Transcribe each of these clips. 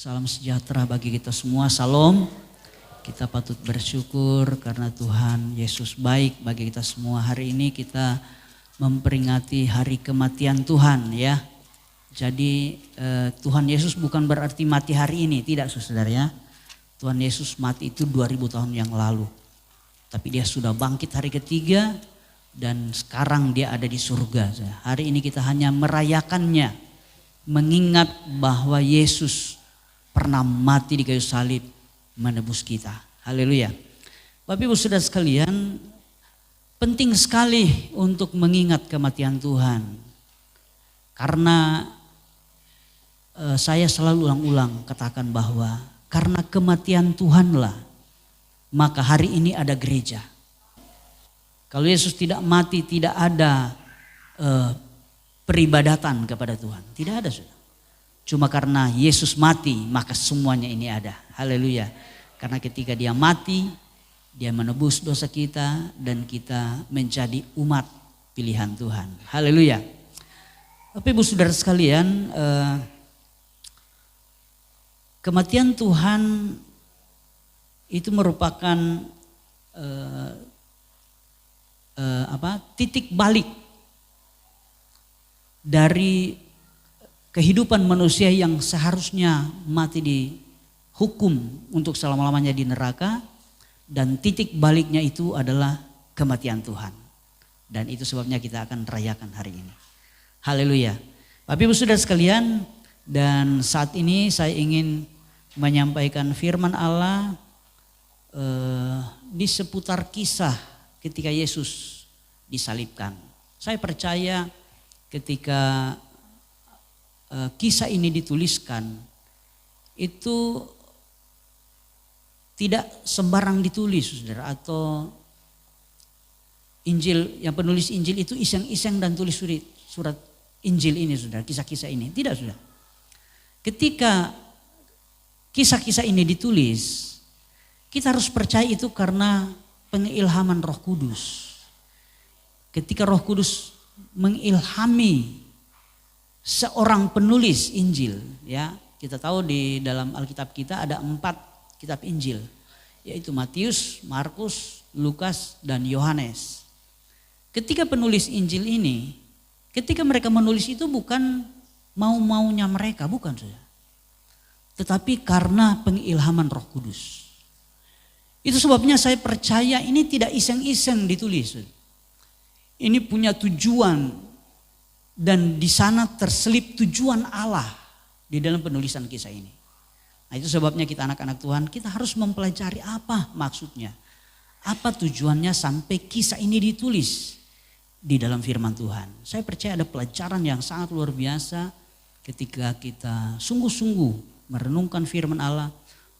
Salam sejahtera bagi kita semua, salam. Kita patut bersyukur karena Tuhan Yesus baik bagi kita semua. Hari ini kita memperingati hari kematian Tuhan ya. Jadi Tuhan Yesus bukan berarti mati hari ini, tidak saudara ya. Tuhan Yesus mati itu 2000 tahun yang lalu. Tapi dia sudah bangkit hari ketiga dan sekarang dia ada di surga. Hari ini kita hanya merayakannya, mengingat bahwa Yesus pernah mati di kayu salib menebus kita. Haleluya. Bapak Ibu Saudara sekalian, penting sekali untuk mengingat kematian Tuhan. Karena saya selalu ulang-ulang katakan bahwa karena kematian Tuhanlah maka hari ini ada gereja. Kalau Yesus tidak mati, tidak ada peribadatan kepada Tuhan. Tidak ada sudah. Cuma karena Yesus mati maka semuanya ini ada. Haleluya. Karena ketika dia mati, dia menebus dosa kita dan kita menjadi umat pilihan Tuhan. Haleluya. Bapak Ibu Saudara sekalian, kematian Tuhan itu merupakan titik balik dari kehidupan manusia yang seharusnya mati dihukum untuk selama-lamanya di neraka, dan titik baliknya itu adalah kematian Tuhan. Dan itu sebabnya kita akan rayakan hari ini. Haleluya. Bapak Ibu Saudara sekalian, dan saat ini saya ingin menyampaikan firman Allah di seputar kisah ketika Yesus disalibkan. Saya percaya ketika kisah ini dituliskan itu tidak sembarang ditulis, saudara, atau Injil, yang penulis Injil itu iseng-iseng dan tulis surat Injil ini, saudara, kisah-kisah ini. Tidak, saudara. Ketika kisah-kisah ini ditulis, kita harus percaya itu karena pengilhaman Roh Kudus. Ketika Roh Kudus mengilhami seorang penulis Injil, ya, kita tahu di dalam Alkitab kita ada 4 kitab Injil, yaitu Matius, Markus, Lukas, dan Yohanes. Ketika penulis Injil ini, ketika mereka menulis itu bukan mau-maunya mereka, bukan saja, tetapi karena pengilhaman Roh Kudus. Itu sebabnya saya percaya ini tidak iseng-iseng ditulis. Ini punya tujuan. Dan di sana terselip tujuan Allah di dalam penulisan kisah ini. Nah, itu sebabnya kita anak-anak Tuhan, kita harus mempelajari apa maksudnya. Apa tujuannya sampai kisah ini ditulis di dalam firman Tuhan. Saya percaya ada pelajaran yang sangat luar biasa ketika kita sungguh-sungguh merenungkan firman Allah.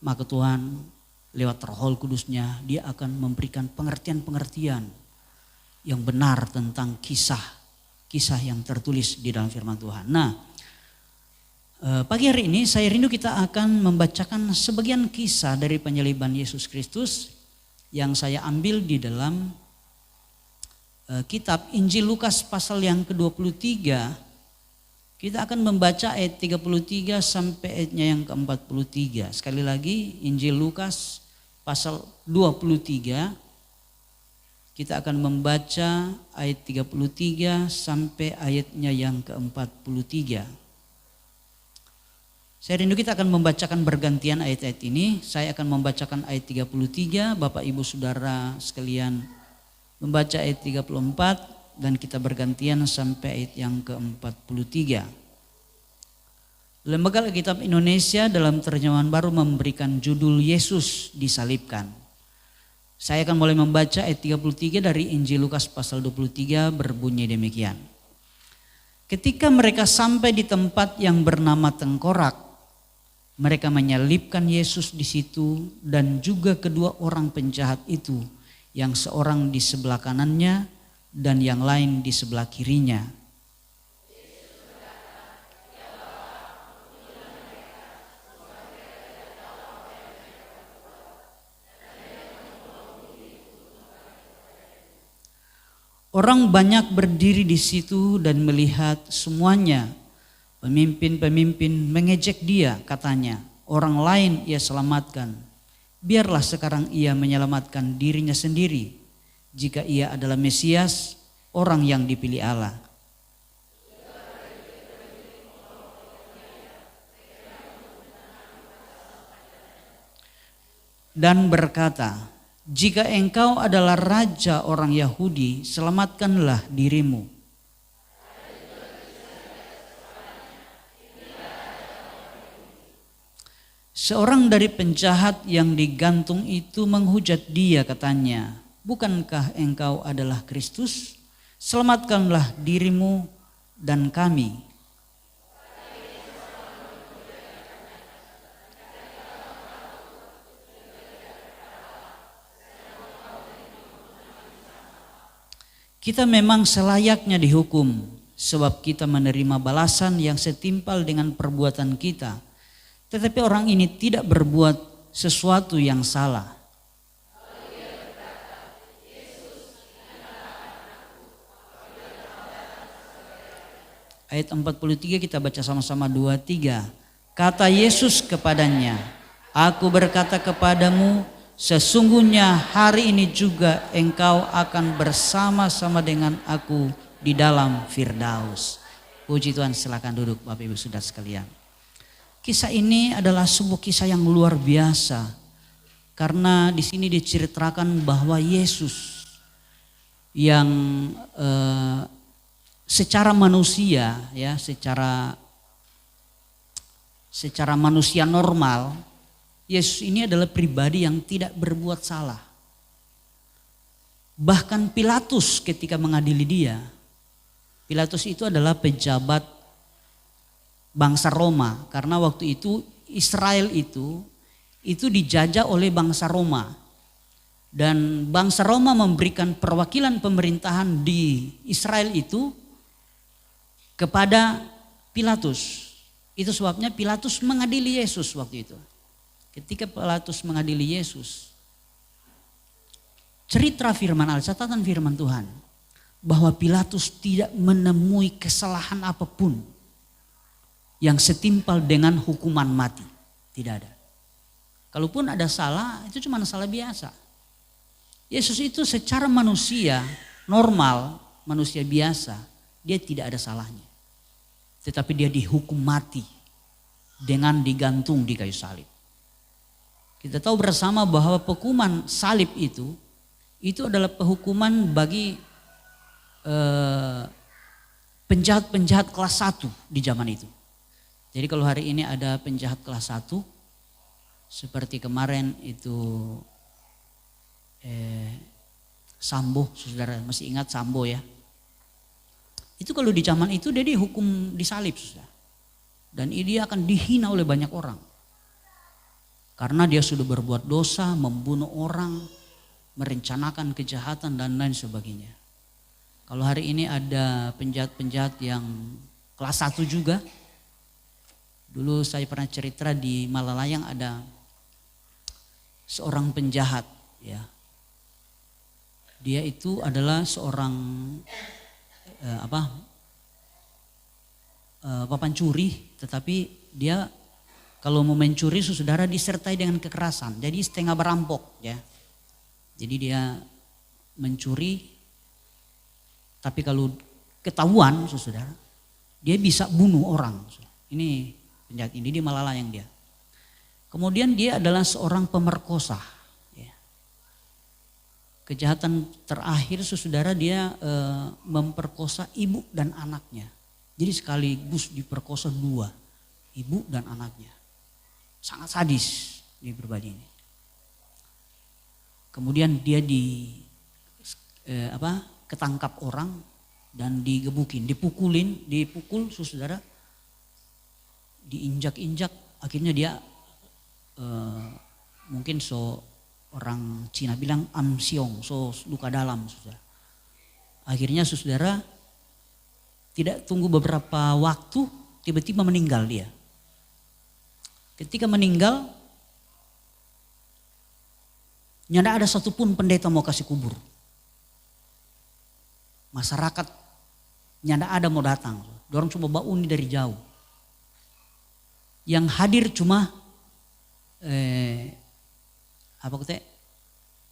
Maka Tuhan lewat Roh Kudusnya dia akan memberikan pengertian-pengertian yang benar tentang kisah yang tertulis di dalam firman Tuhan. Nah, pagi hari ini saya rindu kita akan membacakan sebagian kisah dari penyaliban Yesus Kristus yang saya ambil di dalam kitab Injil Lukas pasal yang ke-23. Kita akan membaca ayat 33 sampai ayatnya yang ke-43. Sekali lagi, Injil Lukas pasal 23. Kita akan membaca ayat 33 sampai ayatnya yang ke-43. Saya rindu kita akan membacakan bergantian ayat-ayat ini. Saya akan membacakan ayat 33, Bapak Ibu Saudara sekalian membaca ayat 34, dan kita bergantian sampai ayat yang ke-43. Lembaga Alkitab Indonesia dalam terjemahan baru memberikan judul Yesus disalibkan. Saya akan mulai membaca ayat 33 dari Injil Lukas pasal 23, berbunyi demikian. Ketika mereka sampai di tempat yang bernama Tengkorak, mereka menyalibkan Yesus di situ dan juga kedua orang penjahat itu, yang seorang di sebelah kanannya dan yang lain di sebelah kirinya. Orang banyak berdiri di situ dan melihat semuanya. Pemimpin-pemimpin mengejek dia, katanya, orang lain ia selamatkan. Biarlah sekarang ia menyelamatkan dirinya sendiri jika ia adalah Mesias, orang yang dipilih Allah. Dan berkata, jika engkau adalah raja orang Yahudi, selamatkanlah dirimu. Seorang dari penjahat yang digantung itu menghujat dia, katanya, bukankah engkau adalah Kristus? Selamatkanlah dirimu dan kami. Kita memang selayaknya dihukum, sebab kita menerima balasan yang setimpal dengan perbuatan kita. Tetapi orang ini tidak berbuat sesuatu yang salah. Ayat 43 kita baca sama-sama 2-3. Kata Yesus kepadanya, aku berkata kepadamu, sesungguhnya hari ini juga engkau akan bersama-sama dengan aku di dalam Firdaus. Puji Tuhan, silakan duduk Bapak Ibu Saudara sekalian. Kisah ini adalah sebuah kisah yang luar biasa. Karena di sini diceritakan bahwa Yesus yang secara manusia, ya, secara manusia normal, Yesus ini adalah pribadi yang tidak berbuat salah. Bahkan Pilatus ketika mengadili dia, Pilatus itu adalah pejabat bangsa Roma, karena waktu itu Israel itu dijajah oleh bangsa Roma. Dan bangsa Roma memberikan perwakilan pemerintahan di Israel itu kepada Pilatus. Itu sebabnya Pilatus mengadili Yesus waktu itu. Ketika Pilatus mengadili Yesus, cerita firman Allah, catatan firman Tuhan, bahwa Pilatus tidak menemui kesalahan apapun yang setimpal dengan hukuman mati. Tidak ada. Kalaupun ada salah, itu cuma salah biasa. Yesus itu secara manusia normal, manusia biasa, dia tidak ada salahnya. Tetapi dia dihukum mati dengan digantung di kayu salib. Kita tahu bersama bahwa hukuman salib itu adalah penghukuman bagi penjahat-penjahat kelas 1 di zaman itu. Jadi kalau hari ini ada penjahat kelas 1, seperti kemarin itu Sambo, saudara masih ingat Sambo ya? Itu kalau di zaman itu dia dihukum disalib, saudara. Dan dia akan dihina oleh banyak orang. Karena dia sudah berbuat dosa, membunuh orang, merencanakan kejahatan dan lain sebagainya. Kalau hari ini ada penjahat-penjahat yang kelas 1 juga. Dulu saya pernah cerita di Malalayang ada seorang penjahat, ya. Dia itu adalah seorang pencuri, tetapi dia kalau mau mencuri saudara disertai dengan kekerasan, jadi setengah berampok, ya. Jadi dia mencuri, tapi kalau ketahuan saudara, dia bisa bunuh orang. Ini penjahat ini di Malalayang dia. Kemudian dia adalah seorang pemerkosa. Ya. Kejahatan terakhir saudara dia memperkosa ibu dan anaknya. Jadi sekaligus diperkosa 2, ibu dan anaknya. Sangat sadis di pribadi ini. Kemudian dia ketangkap orang dan digebukin, dipukul saudara. Diinjak-injak, akhirnya dia mungkin orang Cina bilang amsiong, luka dalam, saudara. Akhirnya saudara tidak tunggu beberapa waktu, tiba-tiba meninggal dia. Ketika meninggal, tidak ada satupun pendeta mau kasih kubur. Masyarakat tidak ada mau datang, dorong cuma bauni dari jauh. Yang hadir cuma apa kata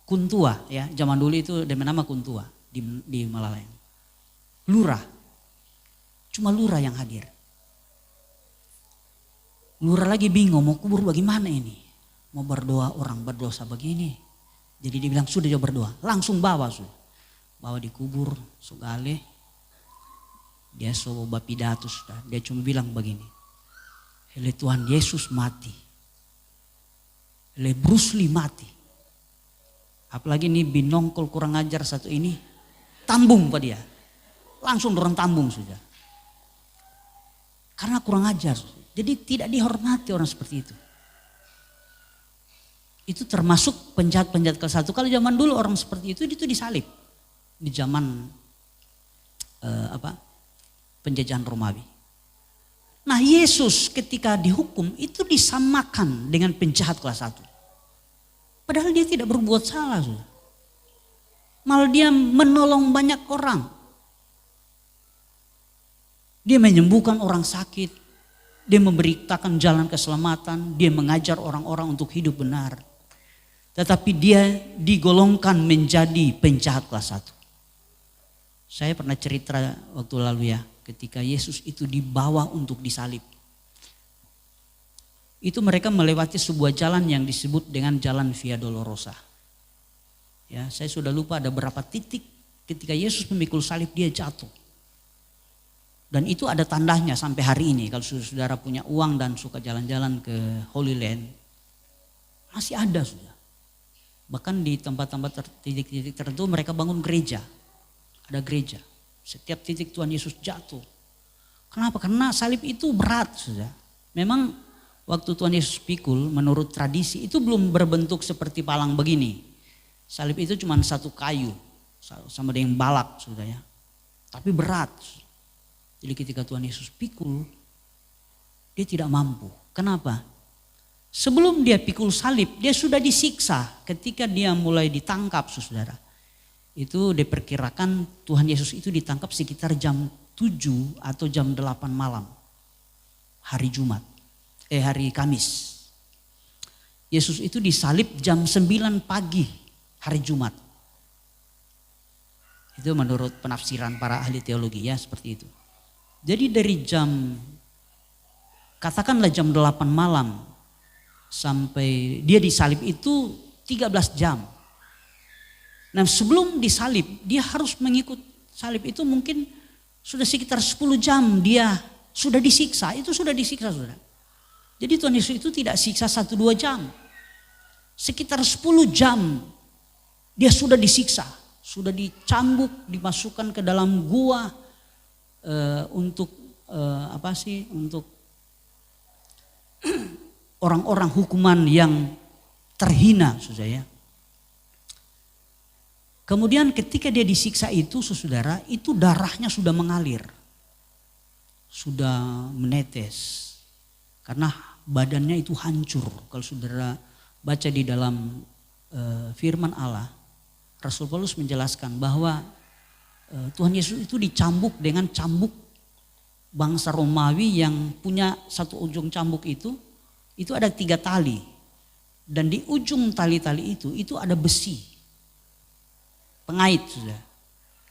kuntua ya, zaman dulu itu dengan nama kuntua di Malaleng. Lurah, cuma lurah yang hadir. Lurah lagi bingung mau kubur bagaimana ini, mau berdoa orang berdosa begini. Jadi dia bilang sudah jauh berdoa, langsung bawa dikubur sugale. Dia coba pidato sudah, dia cuma bilang begini, hele Tuhan Yesus mati, hele Bruce Lee mati. Apalagi ini binongkol kurang ajar satu ini, tambung pada dia, langsung orang tambung sudah. Karena kurang ajar, jadi tidak dihormati orang seperti itu. Itu termasuk penjahat-penjahat kelas 1. Kalau zaman dulu orang seperti itu disalib di zaman penjajahan Romawi. Nah Yesus ketika dihukum itu disamakan dengan penjahat kelas 1. Padahal dia tidak berbuat salah. Malah dia menolong banyak orang. Dia menyembuhkan orang sakit. Dia memberitakan jalan keselamatan. Dia mengajar orang-orang untuk hidup benar. Tetapi dia digolongkan menjadi penjahat kelas 1. Saya pernah cerita waktu lalu ya, ketika Yesus itu dibawa untuk disalib. Itu mereka melewati sebuah jalan yang disebut dengan jalan Via Dolorosa. Ya, saya sudah lupa ada berapa titik ketika Yesus memikul salib dia jatuh. Dan itu ada tandanya sampai hari ini. Kalau saudara punya uang dan suka jalan-jalan ke Holy Land, masih ada sudah. Bahkan di tempat-tempat titik-titik tertentu mereka bangun gereja. Ada gereja. Setiap titik Tuhan Yesus jatuh. Kenapa? Karena salib itu berat sudah. Memang waktu Tuhan Yesus pikul menurut tradisi itu belum berbentuk seperti palang begini. Salib itu cuma satu kayu sama dengan balak sudah ya. Tapi berat. Jadi ketika Tuhan Yesus pikul dia tidak mampu. Kenapa? Sebelum dia pikul salib dia sudah disiksa ketika dia mulai ditangkap saudara. Itu diperkirakan Tuhan Yesus itu ditangkap sekitar jam 7 atau jam 8 malam. Hari hari Kamis. Yesus itu disalib jam 9 pagi hari Jumat. Itu menurut penafsiran para ahli teologi ya seperti itu. Jadi dari katakanlah jam 8 malam sampai dia disalib itu 13 jam. Nah sebelum disalib dia harus mengikut salib itu mungkin sudah sekitar 10 jam dia sudah disiksa. Itu sudah disiksa saudara. Jadi Tuhan Yesus itu tidak siksa 1-2 jam. Sekitar 10 jam dia sudah disiksa. Sudah dicambuk, dimasukkan ke dalam gua untuk untuk orang-orang hukuman yang terhina saudara ya. Kemudian ketika dia disiksa itu saudara, itu darahnya sudah mengalir. Sudah menetes. Karena badannya itu hancur. Kalau saudara baca di dalam firman Allah, Rasul Paulus menjelaskan bahwa Tuhan Yesus itu dicambuk dengan cambuk bangsa Romawi yang punya satu ujung cambuk itu ada 3 tali. Dan di ujung tali-tali itu ada besi. Pengait sudah.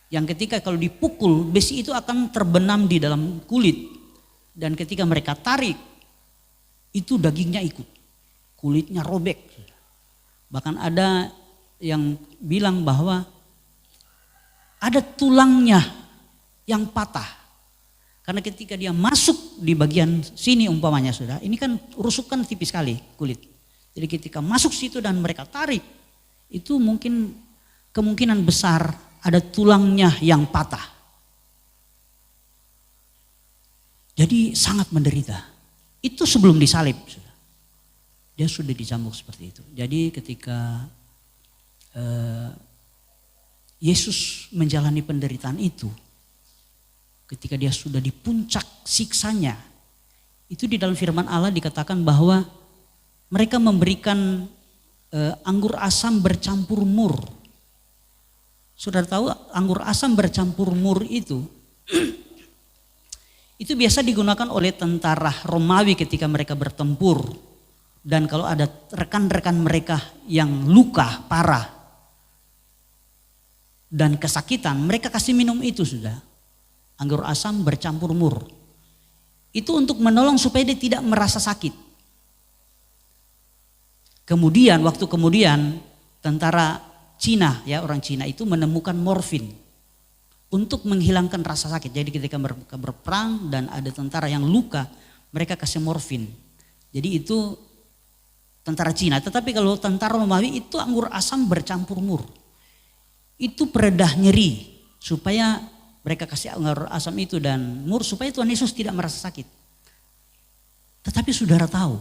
Yang ketika kalau dipukul besi itu akan terbenam di dalam kulit. Dan ketika mereka tarik itu dagingnya ikut. Kulitnya robek. Bahkan ada yang bilang bahwa ada tulangnya yang patah. Karena ketika dia masuk di bagian sini umpamanya sudah. Ini kan rusukan tipis sekali kulit. Jadi ketika masuk situ dan mereka tarik. Itu mungkin kemungkinan besar ada tulangnya yang patah. Jadi sangat menderita. Itu sebelum disalib. Dia sudah dicambuk seperti itu. Jadi ketika Yesus menjalani penderitaan itu. Ketika dia sudah di puncak siksanya. Itu di dalam firman Allah dikatakan bahwa mereka memberikan anggur asam bercampur mur. Saudara tahu anggur asam bercampur mur itu biasa digunakan oleh tentara Romawi ketika mereka bertempur Dan kalau ada rekan-rekan mereka yang luka parah dan kesakitan, mereka kasih minum itu sudah. Anggur asam bercampur mur. Itu untuk menolong supaya dia tidak merasa sakit. Kemudian, waktu kemudian tentara Cina, ya orang Cina itu menemukan morfin untuk menghilangkan rasa sakit. Jadi ketika mereka berperang dan ada tentara yang luka, mereka kasih morfin. Jadi itu tentara Cina. Tetapi kalau tentara Romawi itu anggur asam bercampur mur. Itu peredah nyeri supaya mereka kasih anggur asam itu dan mur supaya Tuhan Yesus tidak merasa sakit. Tetapi saudara tahu,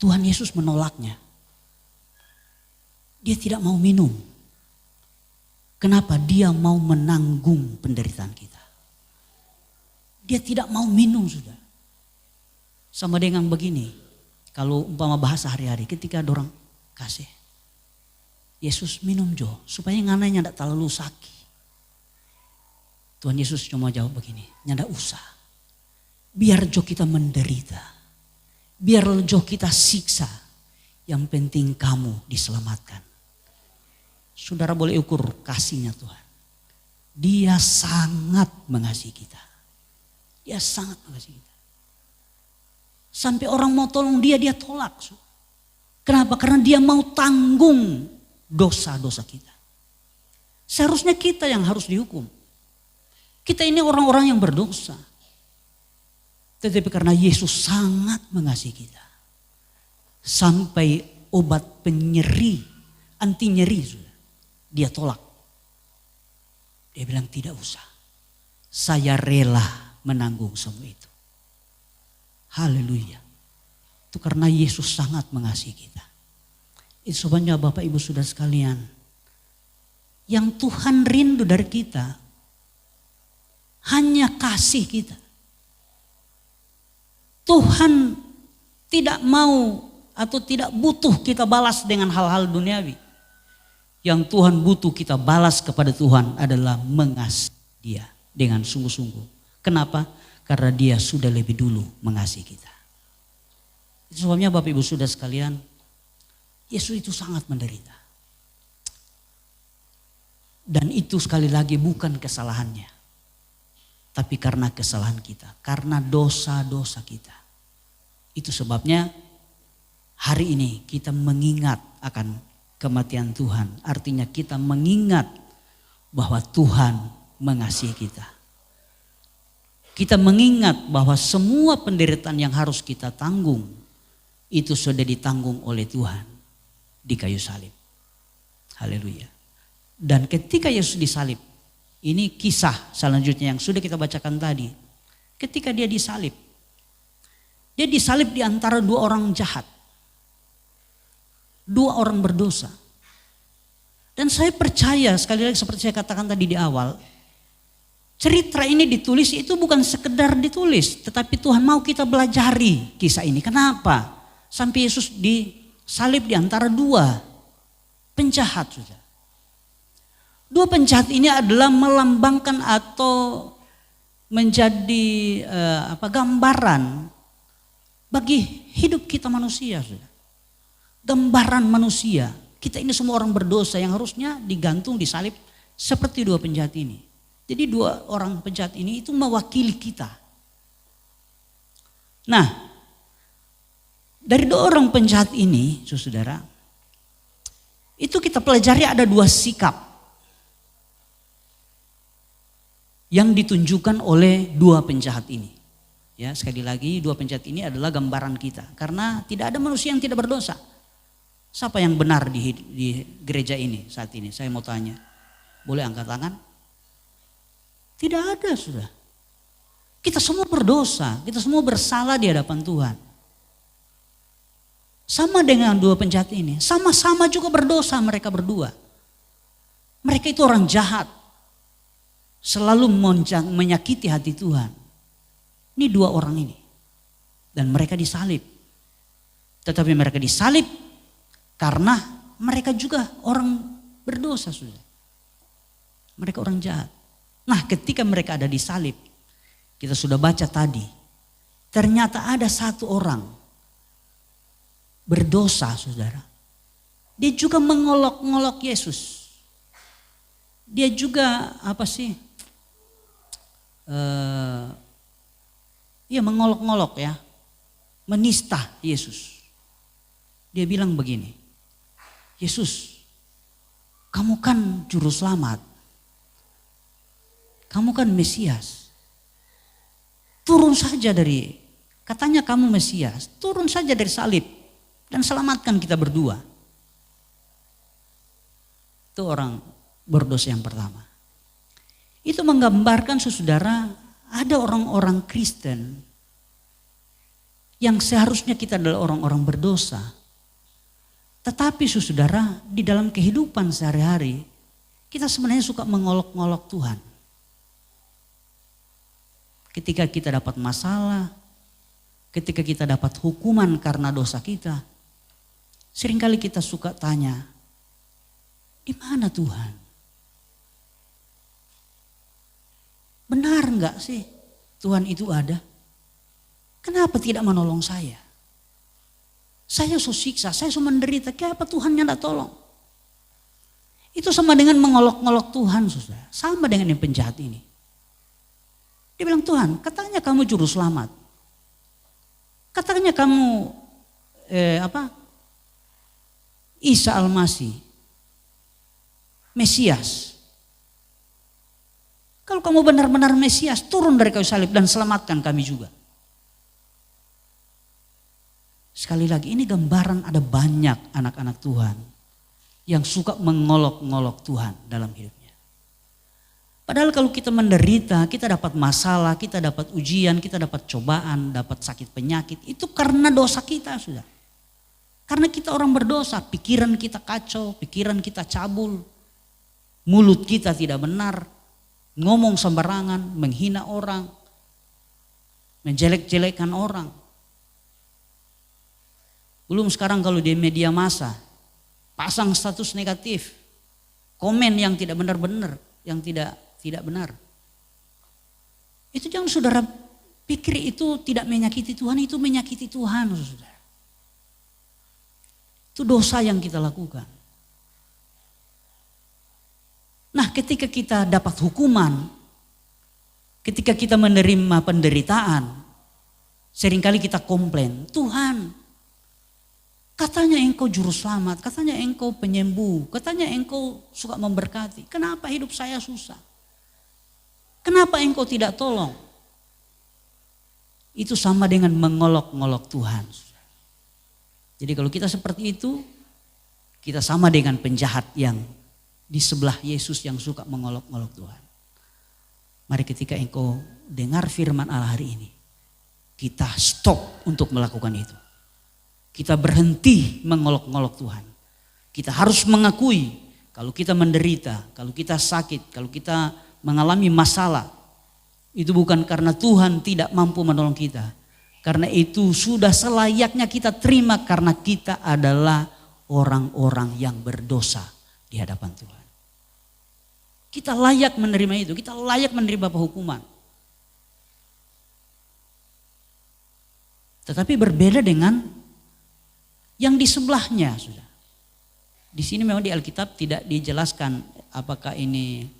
Tuhan Yesus menolaknya. Dia tidak mau minum. Kenapa? Dia mau menanggung penderitaan kita. Dia tidak mau minum sudah. Sama dengan begini, kalau umpama bahasa hari-hari ketika ada orang kasih, Yesus minum jo, supaya ngananya tidak terlalu sakit. Tuhan Yesus cuma jawab begini, nyanda usah. Biar jo kita menderita, biar jo kita siksa, yang penting kamu diselamatkan. Saudara boleh ukur kasihnya Tuhan. Dia sangat mengasihi kita. Dia sangat mengasihi kita. Sampai orang mau tolong dia tolak. Kenapa? Karena dia mau tanggung dosa-dosa kita. Seharusnya kita yang harus dihukum. Kita ini orang-orang yang berdosa. Tetapi karena Yesus sangat mengasihi kita. Sampai obat penyeri, anti nyeri sudah. Dia tolak. Dia bilang tidak usah. Saya rela menanggung semua itu. Haleluya. Itu karena Yesus sangat mengasihi kita. Itu sebabnya Bapak Ibu Saudara sekalian. Yang Tuhan rindu dari kita. Hanya kasih kita. Tuhan tidak mau atau tidak butuh kita balas dengan hal-hal duniawi. Yang Tuhan butuh kita balas kepada Tuhan adalah mengasihi dia dengan sungguh-sungguh. Kenapa? Karena dia sudah lebih dulu mengasihi kita. Itu sebabnya Bapak Ibu Saudara sekalian, Yesus itu sangat menderita. Dan itu sekali lagi bukan kesalahannya. Tapi karena kesalahan kita, karena dosa-dosa kita. Itu sebabnya hari ini kita mengingat akan kematian Tuhan. Artinya kita mengingat bahwa Tuhan mengasihi kita. Kita mengingat bahwa semua penderitaan yang harus kita tanggung itu sudah ditanggung oleh Tuhan di kayu salib. Haleluya. Dan ketika Yesus disalib, ini kisah selanjutnya yang sudah kita bacakan tadi. Ketika dia disalib di antara dua orang jahat. Dua orang berdosa. Dan saya percaya sekali lagi seperti saya katakan tadi di awal. Cerita ini ditulis itu bukan sekedar ditulis. Tetapi Tuhan mau kita belajari kisah ini. Kenapa? Sampai Yesus disalib di antara dua penjahat. Dua penjahat ini adalah melambangkan atau menjadi gambaran bagi hidup kita manusia. Gambaran manusia. Kita ini semua orang berdosa yang harusnya digantung, disalib seperti dua penjahat ini. Jadi dua orang penjahat ini itu mewakili kita. Nah, dari dua orang penjahat ini, saudara, itu kita pelajari ada dua sikap yang ditunjukkan oleh dua penjahat ini. Ya, sekali lagi dua penjahat ini adalah gambaran kita. Karena tidak ada manusia yang tidak berdosa. Siapa yang benar di gereja ini saat ini? Saya mau tanya. Boleh angkat tangan? Tidak ada sudah. Kita semua berdosa. Kita semua bersalah di hadapan Tuhan. Sama dengan dua penjahat ini. Sama-sama juga berdosa mereka berdua. Mereka itu orang jahat. Selalu menyakiti hati Tuhan. Ini dua orang ini. Dan mereka disalib. Tetapi mereka disalib karena mereka juga orang berdosa sudah. Mereka orang jahat. Nah, ketika mereka ada disalib, kita sudah baca tadi. Ternyata ada satu orang berdosa, saudara. Dia juga mengolok-ngolok Yesus. Dia juga mengolok-ngolok ya, menista Yesus. Dia bilang begini, Yesus, kamu kan juru selamat, kamu kan Mesias, turun saja dari, katanya kamu Mesias, turun saja dari salib dan selamatkan kita berdua. Itu orang berdosa yang pertama. Itu menggambarkan, saudara, ada orang-orang Kristen yang seharusnya kita adalah orang-orang berdosa. Tetapi saudara, di dalam kehidupan sehari-hari kita sebenarnya suka mengolok-ngolok Tuhan. Ketika kita dapat masalah, ketika kita dapat hukuman karena dosa kita, seringkali kita suka tanya, di mana Tuhan? Benar enggak sih Tuhan itu ada? Kenapa tidak menolong saya? Saya so siksa, saya so menderita, kenapa Tuhan tidak tolong? Itu sama dengan mengolok-ngolok Tuhan, saudara. Sama dengan yang penjahat ini. Dia bilang, Tuhan, katanya kamu juru selamat. Katanya kamu Isa Al-Masih, Mesias. Kalau kamu benar-benar Mesias, turun dari kayu salib dan selamatkan kami juga. Sekali lagi, ini gambaran ada banyak anak-anak Tuhan yang suka mengolok-ngolok Tuhan dalam hidupnya. Padahal kalau kita menderita, kita dapat masalah, kita dapat ujian, kita dapat cobaan, dapat sakit penyakit, itu karena dosa kita, sudah. Karena kita orang berdosa, pikiran kita kacau, pikiran kita cabul, mulut kita tidak benar, ngomong sembarangan, menghina orang, menjelek-jelekkan orang. Belum sekarang kalau di media massa, pasang status negatif, komen yang tidak benar-benar, yang tidak benar. Itu jangan saudara pikir itu tidak menyakiti Tuhan, itu menyakiti Tuhan, saudara. Itu dosa yang kita lakukan. Nah, ketika kita dapat hukuman, ketika kita menerima penderitaan, seringkali kita komplain, Tuhan, katanya engkau juru selamat, katanya engkau penyembuh, katanya engkau suka memberkati. Kenapa hidup saya susah? Kenapa engkau tidak tolong? Itu sama dengan mengolok-ngolok Tuhan. Jadi kalau kita seperti itu, kita sama dengan penjahat yang di sebelah Yesus yang suka mengolok-ngolok Tuhan. Mari ketika engkau dengar firman Allah hari ini, kita stop untuk melakukan itu. Kita berhenti mengolok-ngolok Tuhan. Kita harus mengakui kalau kita menderita, kalau kita sakit, kalau kita mengalami masalah. Itu bukan karena Tuhan tidak mampu menolong kita. Karena itu sudah selayaknya kita terima karena kita adalah orang-orang yang berdosa di hadapan Tuhan. Kita layak menerima itu, kita layak menerima hukuman. Tetapi berbeda dengan yang di sebelahnya, sudah. Di sini memang di Alkitab tidak dijelaskan apakah ini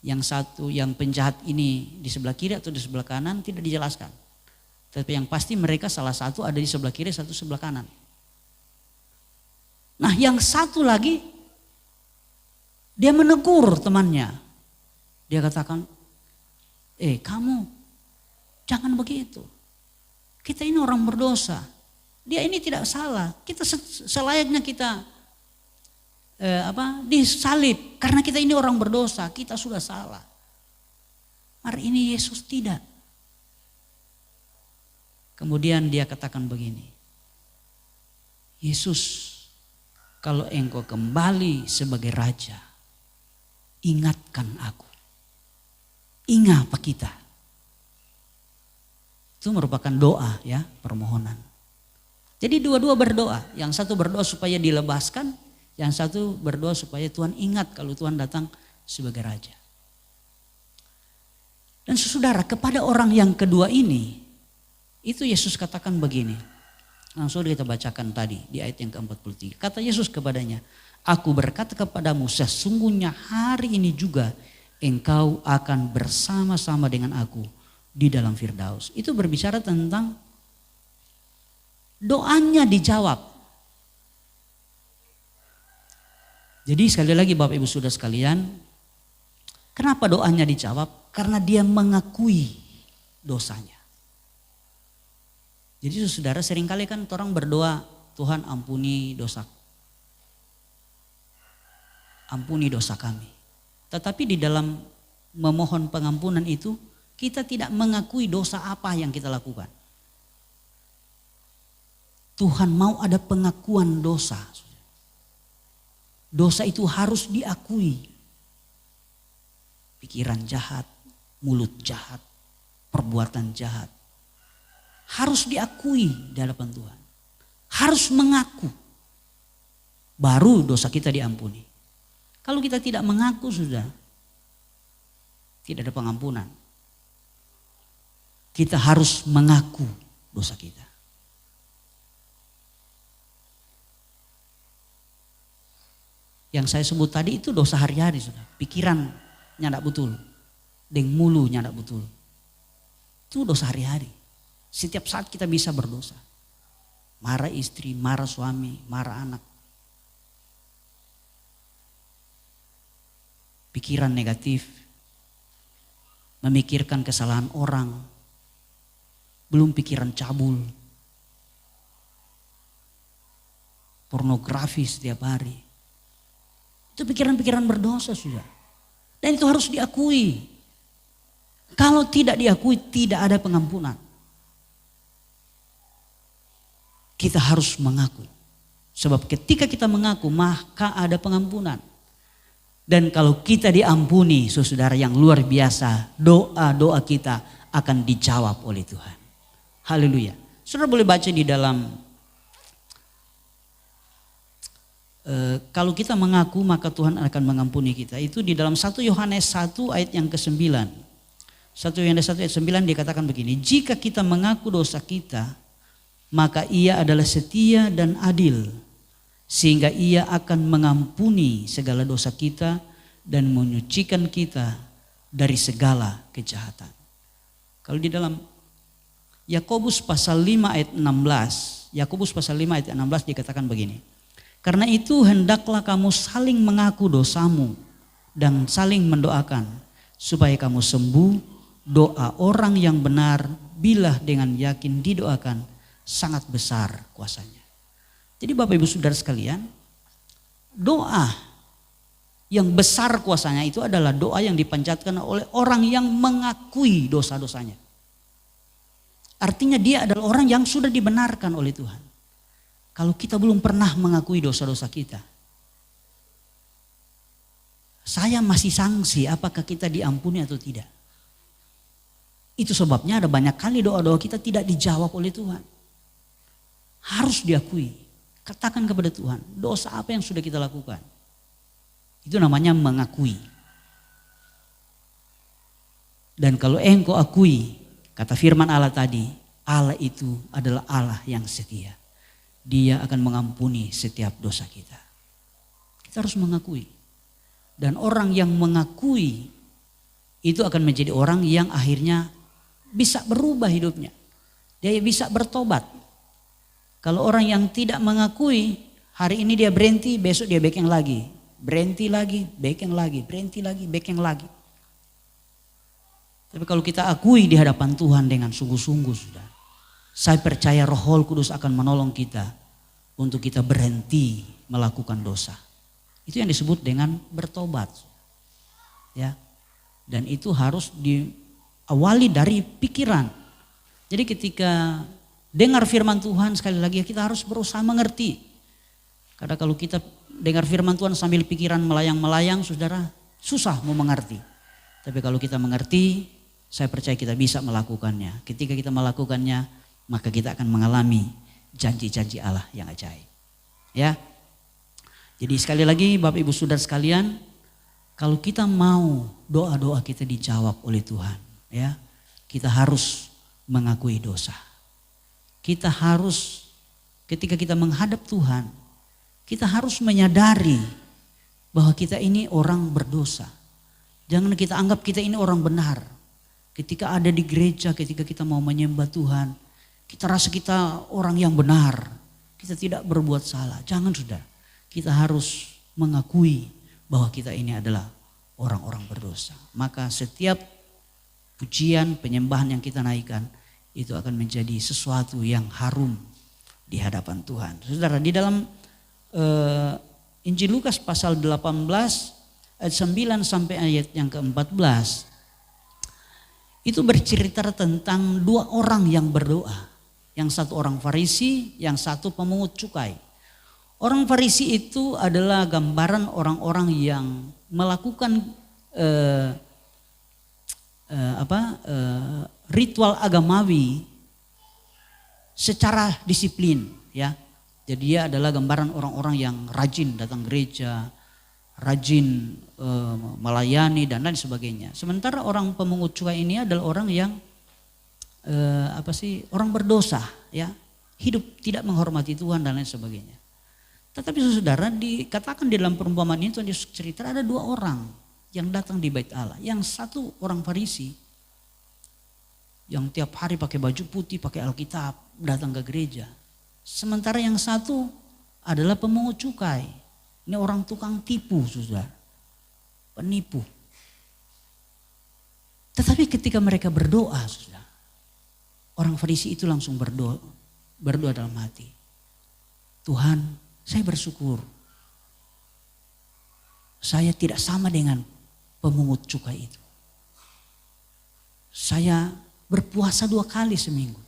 yang satu, yang penjahat ini di sebelah kiri atau di sebelah kanan, tidak dijelaskan. Tapi yang pasti mereka salah satu ada di sebelah kiri, satu sebelah kanan. Nah, yang satu lagi dia menegur temannya. Dia katakan, kamu jangan begitu. Kita ini orang berdosa. Dia ini tidak salah. Kita selayaknya kita disalib karena kita ini orang berdosa. Kita sudah salah. Hari ini Yesus tidak. Kemudian dia katakan begini. Yesus, kalau engkau kembali sebagai raja, ingatkan aku. Ingat apa kita? Itu merupakan doa ya, permohonan. Jadi dua-dua berdoa. Yang satu berdoa supaya dilebaskan. Yang satu berdoa supaya Tuhan ingat kalau Tuhan datang sebagai raja. Dan saudara, kepada orang yang kedua ini, itu Yesus katakan begini. Langsung kita bacakan tadi di ayat yang ke-43. Kata Yesus kepadanya, aku berkata kepadamu sesungguhnya hari ini juga engkau akan bersama-sama dengan aku di dalam Firdaus. Itu berbicara tentang doanya dijawab. Jadi sekali lagi Bapak Ibu Saudara sekalian, kenapa doanya dijawab? Karena dia mengakui dosanya. Jadi saudara seringkali kan orang berdoa, Tuhan ampuni dosa. Ampuni dosa kami. Tetapi di dalam memohon pengampunan itu kita tidak mengakui dosa apa yang kita lakukan. Tuhan mau ada pengakuan dosa. Dosa itu harus diakui. Pikiran jahat, mulut jahat, perbuatan jahat. Harus diakui di hadapan Tuhan. Harus mengaku. Baru dosa kita diampuni. Kalau kita tidak mengaku sudah, tidak ada pengampunan. Kita harus mengaku dosa kita. Yang saya sebut tadi itu dosa hari-hari sudah. Pikirannya tidak betul. Deng mulunya tidak betul. Itu dosa hari-hari. Setiap saat kita bisa berdosa. Marah istri, marah suami, marah anak. Pikiran negatif. Memikirkan kesalahan orang. Belum pikiran cabul. Pornografi setiap hari. Itu pikiran-pikiran berdosa sudah. Dan itu harus diakui. Kalau tidak diakui tidak ada pengampunan. Kita harus mengaku. Sebab ketika kita mengaku maka ada pengampunan. Dan kalau kita diampuni saudara yang luar biasa. Doa-doa kita akan dijawab oleh Tuhan. Haleluya. Saudara boleh baca di dalam. Kalau kita mengaku maka Tuhan akan mengampuni kita. Itu di dalam 1 Yohanes 1 ayat yang ke-9. 1 Yohanes 1 ayat 9 dikatakan begini. Jika kita mengaku dosa kita. Maka ia adalah setia dan adil. Sehingga ia akan mengampuni segala dosa kita. Dan menyucikan kita dari segala kejahatan. Kalau di dalam Yakobus pasal 5 ayat 16. Yakobus pasal 5 ayat 16 dikatakan begini. Karena itu hendaklah kamu saling mengaku dosamu. Dan saling mendoakan. Supaya kamu sembuh. Doa orang yang benar bila dengan yakin didoakan. Sangat besar kuasanya. Jadi Bapak Ibu Saudara sekalian, doa yang besar kuasanya itu adalah doa yang dipanjatkan oleh orang yang mengakui dosa-dosanya. Artinya dia adalah orang yang sudah dibenarkan oleh Tuhan. Kalau kita belum pernah mengakui dosa-dosa kita, saya masih sangsi apakah kita diampuni atau tidak. Itu sebabnya ada banyak kali doa-doa kita tidak dijawab oleh Tuhan. Harus diakui. Katakan kepada Tuhan, dosa apa yang sudah kita lakukan. Itu namanya mengakui. Dan kalau engkau akui, kata firman Allah tadi, Allah itu adalah Allah yang setia. Dia akan mengampuni setiap dosa kita. Kita harus mengakui. Dan orang yang mengakui, itu akan menjadi orang yang akhirnya bisa berubah hidupnya. Dia bisa bertobat. Kalau orang yang tidak mengakui, hari ini dia berhenti, besok dia backing lagi. Berhenti lagi, backing lagi, berhenti lagi, backing lagi. Tapi kalau kita akui di hadapan Tuhan dengan sungguh-sungguh sudah. Saya percaya Roh Kudus akan menolong kita untuk kita berhenti melakukan dosa. Itu yang disebut dengan bertobat. Ya. Dan itu harus diawali dari pikiran. Jadi ketika dengar firman Tuhan sekali lagi kita harus berusaha mengerti. Karena kalau kita dengar firman Tuhan sambil pikiran melayang-melayang saudara susah mau mengerti. Tapi kalau kita mengerti saya percaya kita bisa melakukannya. Ketika kita melakukannya maka kita akan mengalami janji-janji Allah yang ajaib. Ya. Jadi sekali lagi Bapak Ibu Saudara sekalian, kalau kita mau doa-doa kita dijawab oleh Tuhan, ya, kita harus mengakui dosa. Kita harus ketika kita menghadap Tuhan, kita harus menyadari bahwa kita ini orang berdosa. Jangan kita anggap kita ini orang benar. Ketika ada di gereja, ketika kita mau menyembah Tuhan, kita rasa kita orang yang benar. Kita tidak berbuat salah. Jangan sudah. Kita harus mengakui bahwa kita ini adalah orang-orang berdosa. Maka setiap pujian, penyembahan yang kita naikkan itu akan menjadi sesuatu yang harum di hadapan Tuhan. Saudara, di dalam Injil Lukas pasal 18 ayat 9 sampai ayat yang ke-14 itu bercerita tentang dua orang yang berdoa. Yang satu orang Farisi, yang satu pemungut cukai. Orang Farisi itu adalah gambaran orang-orang yang melakukan ritual agamawi secara disiplin, ya. Jadi dia adalah gambaran orang-orang yang rajin datang gereja, rajin melayani dan lain sebagainya. Sementara orang pemungut cukai ini adalah orang yang orang berdosa, ya, hidup tidak menghormati Tuhan dan lain sebagainya. Tetapi saudara, dikatakan di dalam perumpamaan ini Tuhan Yesus cerita ada dua orang yang datang di bait Allah. Yang satu orang Farisi yang tiap hari pakai baju putih, pakai Alkitab, datang ke gereja. Sementara yang satu adalah pemungut cukai. Ini orang tukang tipu, saudara, penipu. Tetapi ketika mereka berdoa, saudara, orang Farisi itu langsung berdoa dalam hati. Tuhan, saya bersyukur. Saya tidak sama dengan pemungut cukai itu. Saya berpuasa 2 kali seminggu.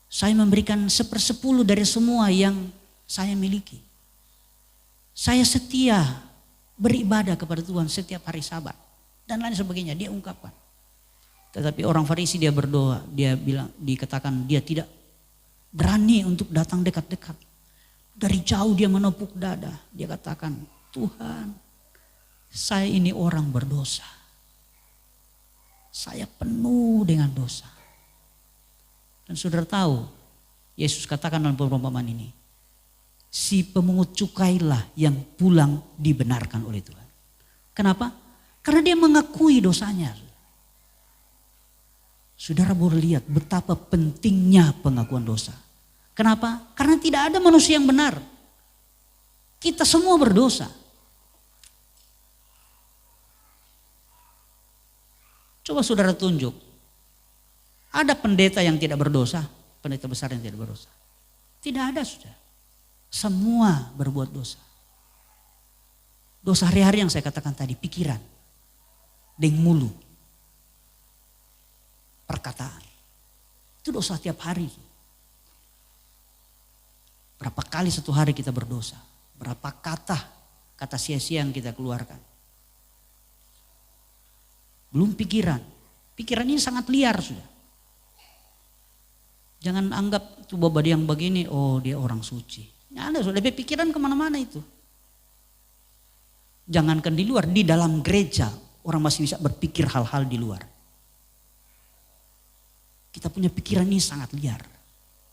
Saya memberikan 1/10 dari semua yang saya miliki. Saya setia beribadah kepada Tuhan setiap hari Sabat. Dan lain sebagainya, dia ungkapkan. Tetapi orang Farisi dia berdoa, dikatakan dia tidak berani untuk datang dekat-dekat. Dari jauh dia menepuk dada, dia katakan, Tuhan, saya ini orang berdosa. Saya penuh dengan dosa. Dan saudara tahu, Yesus katakan dalam perumpamaan ini, si pemungut cukailah yang pulang dibenarkan oleh Tuhan. Kenapa? Karena dia mengakui dosanya. Saudara boleh lihat betapa pentingnya pengakuan dosa. Kenapa? Karena tidak ada manusia yang benar. Kita semua berdosa. Coba saudara tunjuk. Ada pendeta yang tidak berdosa, pendeta besar yang tidak berdosa. Tidak ada, saudara. Semua berbuat dosa. Dosa hari-hari yang saya katakan tadi, pikiran, deng mulu, perkataan. Itu dosa tiap hari. Berapa kali satu hari kita berdosa? Berapa kata sia-sia yang kita keluarkan? Belum pikiran. Pikiran ini sangat liar sudah. Jangan anggap tuh bapak yang begini, oh dia orang suci. Ya ada sudah pikiran kemana-mana itu. Jangankan di luar, di dalam gereja orang masih bisa berpikir hal-hal di luar. Kita punya pikiran ini sangat liar.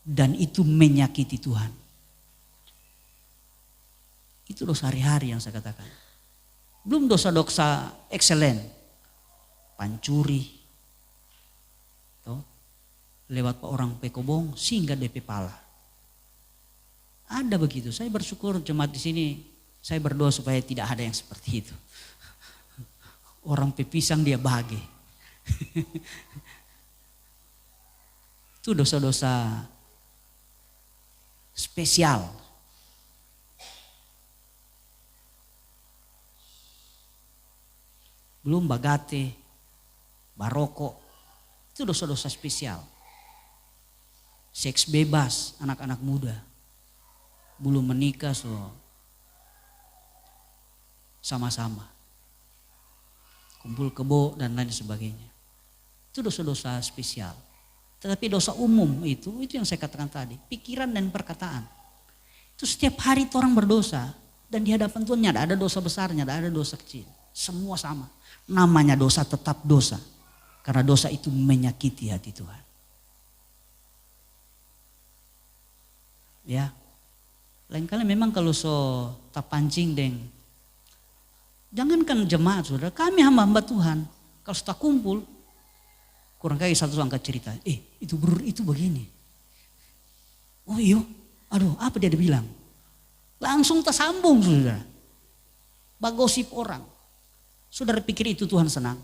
Dan itu menyakiti Tuhan. Itu dosa hari-hari yang saya katakan. Belum dosa-dosa excellent. Pancuri. Lewat orang pekobong sehingga DP pala. Ada begitu. Saya bersyukur jemaat di sini. Saya berdoa supaya tidak ada yang seperti itu. Orang pepisang dia bagi. Itu dosa-dosa spesial. Belum bagate, barokok. Itu dosa-dosa spesial. Seks bebas anak-anak muda. Belum menikah sama-sama. Kumpul kebo dan lain sebagainya. Itu dosa-dosa spesial. Tetapi dosa umum itu yang saya katakan tadi. Pikiran dan perkataan. Itu setiap hari itu orang berdosa. Dan di hadapan Tuhan tidak ada dosa besarnya, tidak ada dosa kecil. Semua sama. Namanya dosa tetap dosa. Karena dosa itu menyakiti hati Tuhan. Ya, lain kali memang kalau so tak pancing deng, jangankan jemaat saudara, kami hamba-hamba Tuhan, kalau sudah kumpul, kurang kali satu angkat cerita, itu bro itu begini. Oh iyo, aduh apa dia bilang? Langsung tersambung saudara, bagosip orang. Saudara pikir itu Tuhan senang?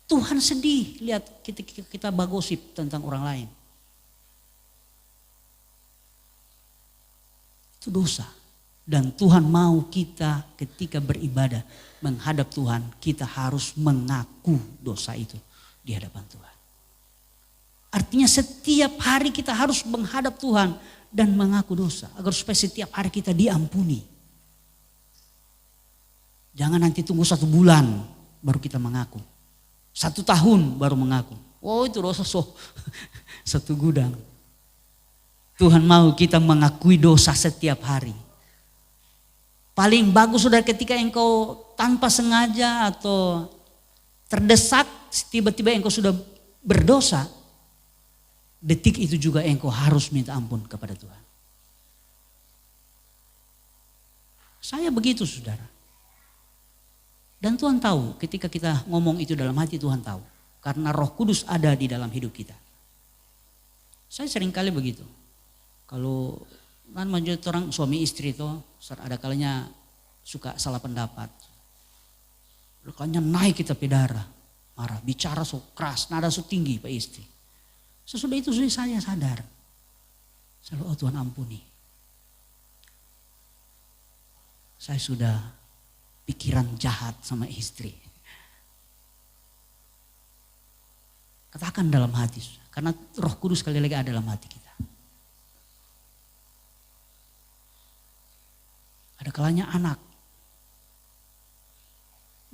Tuhan sedih lihat kita bagosip tentang orang lain. Itu dosa. Dan Tuhan mau kita ketika beribadah menghadap Tuhan, kita harus mengaku dosa itu di hadapan Tuhan. Artinya setiap hari kita harus menghadap Tuhan dan mengaku dosa. Agar supaya setiap hari kita diampuni. Jangan nanti tunggu 1 bulan baru kita mengaku. 1 tahun baru mengaku. Oh itu dosa satu gudang. Tuhan mau kita mengakui dosa setiap hari. Paling bagus saudara ketika engkau tanpa sengaja atau terdesak tiba-tiba engkau sudah berdosa. Detik itu juga engkau harus minta ampun kepada Tuhan. Saya begitu saudara. Dan Tuhan tahu ketika kita ngomong itu dalam hati Tuhan tahu. Karena Roh Kudus ada di dalam hidup kita. Saya seringkali begitu. Kalau kan menjadi orang suami istri itu ada kalanya suka salah pendapat. Kalanya naik kita pedara, marah, bicara so keras, nada so tinggi Pak istri. Sesudah itu saya sadar. Selalu Tuhan ampuni. Saya sudah pikiran jahat sama istri. Katakan dalam hati, karena Roh Kudus sekali lagi ada dalam hati kita. Ada kalanya anak.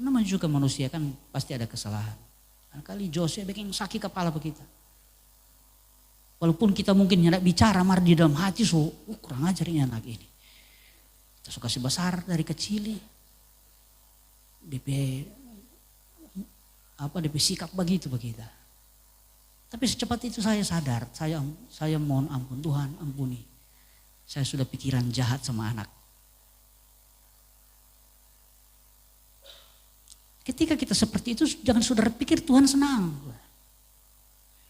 Namanya juga manusia kan pasti ada kesalahan. Kali Jose bikin sakit kepala kita. Walaupun kita mungkin hendak bicara mar di dalam hati kurang ajar ini anak ini. Kita suka kasih besar dari kecil. DP sikap begitu kita. Tapi secepat itu saya sadar, saya mohon ampun Tuhan, ampuni. Saya sudah pikiran jahat sama anak. Ketika kita seperti itu jangan saudara pikir Tuhan senang.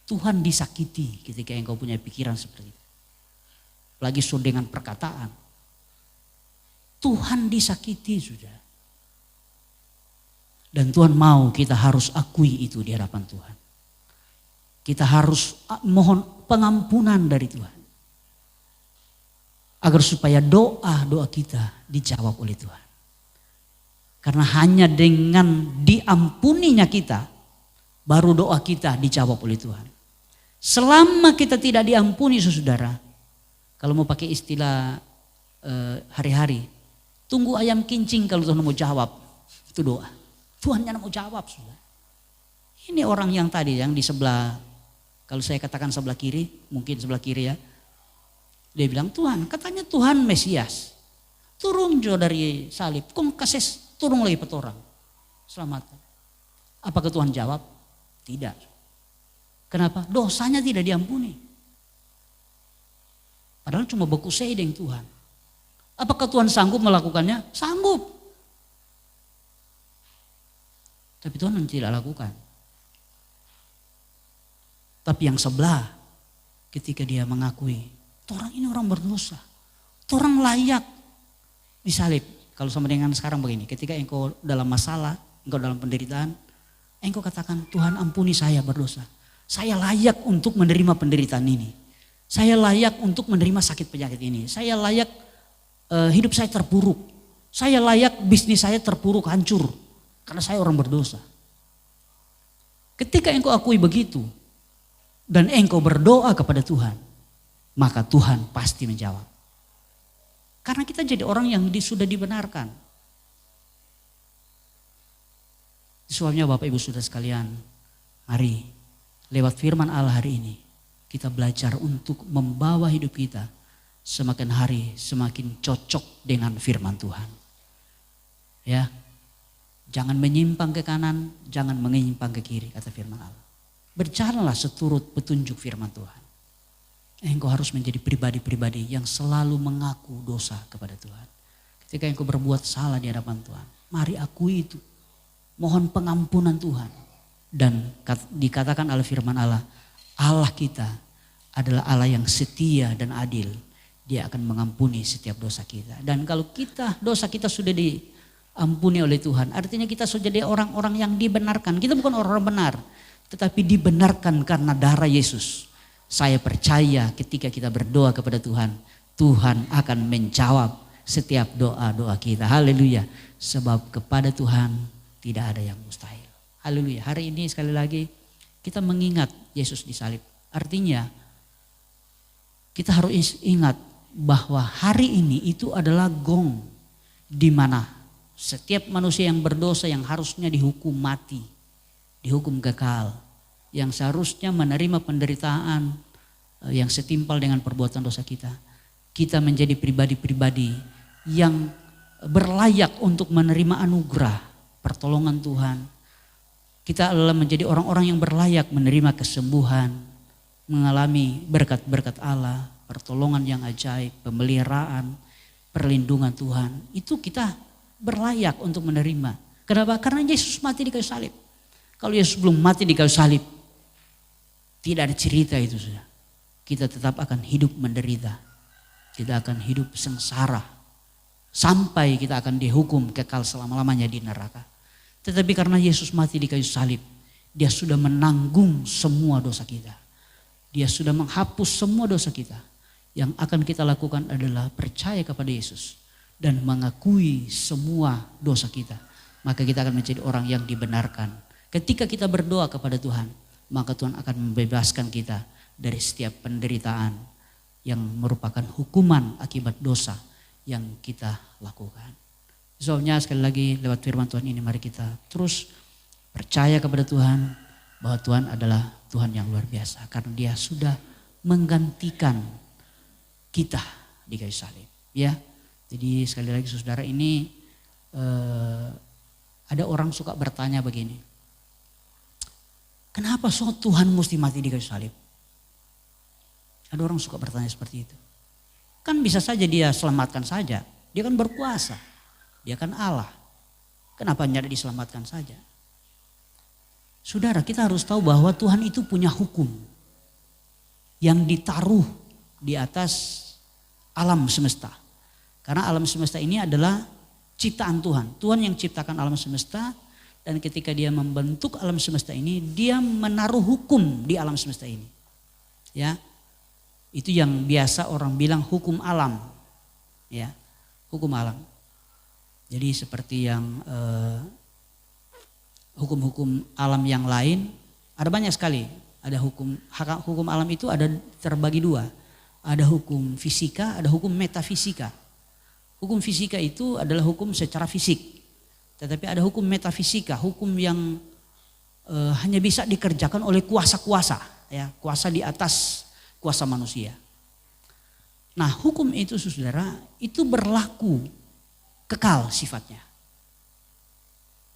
Tuhan disakiti ketika engkau punya pikiran seperti itu. Apalagi dengan perkataan. Tuhan disakiti sudah. Dan Tuhan mau kita harus akui itu di hadapan Tuhan. Kita harus mohon pengampunan dari Tuhan. Agar supaya doa kita dijawab oleh Tuhan. Karena hanya dengan diampuninya kita, baru doa kita dijawab oleh Tuhan. Selama kita tidak diampuni saudara, kalau mau pakai istilah hari-hari, tunggu ayam kincing kalau Tuhan mau jawab, itu doa. Tuhan yang mau jawab saudara. Ini orang yang tadi yang di sebelah, kalau saya katakan sebelah kiri, mungkin sebelah kiri ya. Dia bilang Tuhan, katanya Tuhan Mesias. Turun jo dari salib, kong kasih turun lagi petorang. Selamat. Apakah Tuhan jawab? Tidak. Kenapa? Dosanya tidak diampuni. Padahal cuma beku dengan Tuhan. Apakah Tuhan sanggup melakukannya? Sanggup. Tapi Tuhan tidak lakukan. Tapi yang sebelah ketika dia mengakui, orang ini orang berdosa. Orang layak disalib. Kalau sama dengan sekarang begini, ketika engkau dalam masalah, engkau dalam penderitaan, engkau katakan Tuhan ampuni saya berdosa. Saya layak untuk menerima penderitaan ini. Saya layak untuk menerima sakit penyakit ini. Saya layak hidup saya terpuruk. Saya layak bisnis saya terpuruk, hancur. Karena saya orang berdosa. Ketika engkau akui begitu, dan engkau berdoa kepada Tuhan, maka Tuhan pasti menjawab. Karena kita jadi orang yang sudah dibenarkan. Sebabnya Bapak Ibu Saudara sekalian, mari lewat firman Allah hari ini kita belajar untuk membawa hidup kita semakin hari semakin cocok dengan firman Tuhan. Ya. Jangan menyimpang ke kanan, jangan menyimpang ke kiri kata firman Allah. Berjalanlah seturut petunjuk firman Tuhan. engkau harus menjadi pribadi-pribadi yang selalu mengaku dosa kepada Tuhan. Ketika engkau berbuat salah di hadapan Tuhan, mari akui itu. Mohon pengampunan Tuhan. Dan dikatakan oleh firman Allah, Allah kita adalah Allah yang setia dan adil. Dia akan mengampuni setiap dosa kita. Dan kalau dosa kita sudah diampuni oleh Tuhan, artinya kita sudah jadi orang-orang yang dibenarkan. Kita bukan orang benar, tetapi dibenarkan karena darah Yesus. Saya percaya ketika kita berdoa kepada Tuhan, Tuhan akan menjawab setiap doa-doa kita. Haleluya. Sebab kepada Tuhan tidak ada yang mustahil. Haleluya. Hari ini sekali lagi kita mengingat Yesus disalib. Artinya kita harus ingat bahwa hari ini itu adalah gong di mana setiap manusia yang berdosa yang harusnya dihukum mati, dihukum kekal, yang seharusnya menerima penderitaan yang setimpal dengan perbuatan dosa kita. Kita menjadi pribadi-pribadi yang berlayak untuk menerima anugerah, pertolongan Tuhan. Kita adalah menjadi orang-orang yang berlayak menerima kesembuhan, mengalami berkat-berkat Allah, pertolongan yang ajaib, pemeliharaan, perlindungan Tuhan. Itu kita berlayak untuk menerima. Kenapa? Karena Yesus mati di kayu salib. Kalau Yesus belum mati di kayu salib, tidak ada cerita itu sudah. Kita tetap akan hidup menderita. Kita akan hidup sengsara. Sampai kita akan dihukum kekal selama-lamanya di neraka. Tetapi karena Yesus mati di kayu salib, dia sudah menanggung semua dosa kita. Dia sudah menghapus semua dosa kita. Yang akan kita lakukan adalah percaya kepada Yesus dan mengakui semua dosa kita. Maka kita akan menjadi orang yang dibenarkan. Ketika kita berdoa kepada Tuhan, maka Tuhan akan membebaskan kita dari setiap penderitaan yang merupakan hukuman akibat dosa yang kita lakukan. Soalnya sekali lagi lewat firman Tuhan ini mari kita terus percaya kepada Tuhan bahwa Tuhan adalah Tuhan yang luar biasa. Karena dia sudah menggantikan kita di kayu salib. Ya, jadi sekali lagi saudara ini ada orang suka bertanya begini. Kenapa Tuhan mesti mati di kayu salib? Ada orang suka bertanya seperti itu. Kan bisa saja dia selamatkan saja. Dia kan berkuasa. Dia kan Allah. Kenapa tidak diselamatkan saja? Saudara, kita harus tahu bahwa Tuhan itu punya hukum yang ditaruh di atas alam semesta. Karena alam semesta ini adalah ciptaan Tuhan. Tuhan yang ciptakan alam semesta dan ketika dia membentuk alam semesta ini, dia menaruh hukum di alam semesta ini. Ya. Itu yang biasa orang bilang hukum alam. Ya, hukum alam. Jadi seperti yang hukum-hukum alam yang lain ada banyak sekali. Ada hukum alam itu ada terbagi dua. Ada hukum fisika, ada hukum metafisika. Hukum fisika itu adalah hukum secara fisik. Tetapi ada hukum metafisika, hukum yang hanya bisa dikerjakan oleh kuasa-kuasa, ya, kuasa di atas kuasa manusia. Nah, hukum itu saudara itu berlaku kekal sifatnya.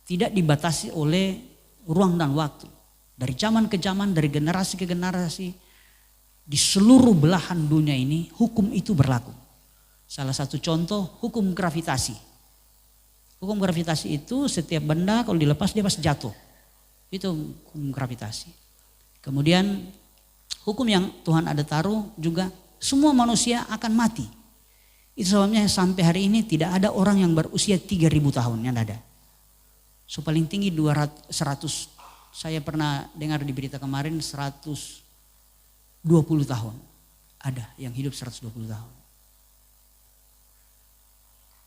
Tidak dibatasi oleh ruang dan waktu. Dari zaman ke zaman, dari generasi ke generasi, di seluruh belahan dunia ini hukum itu berlaku. Salah satu contoh hukum gravitasi. Hukum gravitasi itu setiap benda kalau dilepas dia pasti jatuh. Itu hukum gravitasi. Kemudian hukum yang Tuhan ada taruh juga semua manusia akan mati. Itu sebabnya sampai hari ini tidak ada orang yang berusia 3.000 tahun, yang ada. So paling tinggi 100, saya pernah dengar di berita kemarin 120 tahun. Ada yang hidup 120 tahun.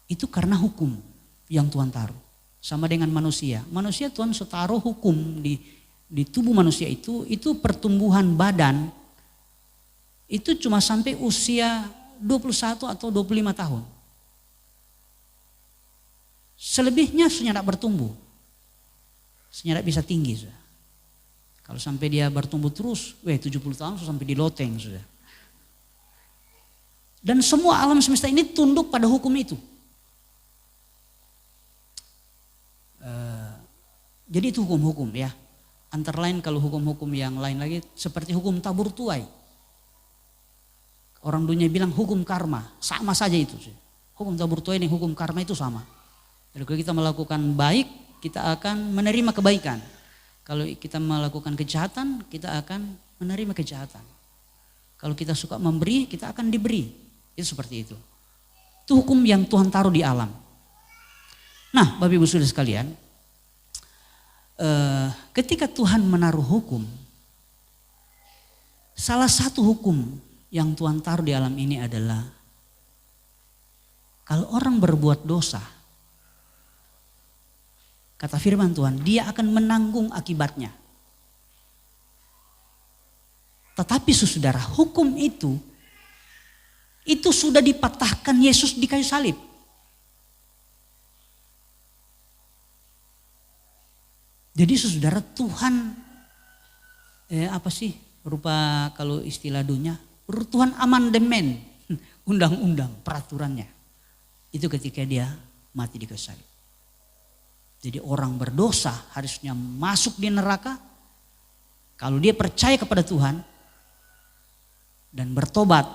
Itu karena hukum yang Tuhan taruh. Sama dengan manusia. Manusia Tuhan taruh hukum di tubuh manusia itu pertumbuhan badan itu cuma sampai usia 21 atau 25 tahun. Selebihnya sudah tidak bertumbuh. Sudah tidak bisa tinggi sudah. Kalau sampai dia bertumbuh terus, 70 tahun sudah sampai di loteng sudah. Dan semua alam semesta ini tunduk pada hukum itu. Jadi itu hukum-hukum ya. Antara lain kalau hukum-hukum yang lain lagi seperti hukum tabur tuai. Orang dunia bilang hukum karma, sama saja itu. Hukum tabur tuai dan hukum karma itu sama. Jadi kalau kita melakukan baik, kita akan menerima kebaikan. Kalau kita melakukan kejahatan, kita akan menerima kejahatan. Kalau kita suka memberi, kita akan diberi. Itu seperti itu. Itu hukum yang Tuhan taruh di alam. Nah, Bapak Ibu Saudara sekalian, ketika Tuhan menaruh hukum, salah satu hukum yang Tuhan taruh di alam ini adalah kalau orang berbuat dosa, kata firman Tuhan, dia akan menanggung akibatnya. Tetapi saudara, hukum itu sudah dipatahkan Yesus di kayu salib. Jadi saudara, Tuhan berupa kalau istilah dunia, Tuhan amandemen undang-undang peraturannya. Itu ketika dia mati di kayu salib. Jadi orang berdosa harusnya masuk di neraka. Kalau dia percaya kepada Tuhan dan bertobat,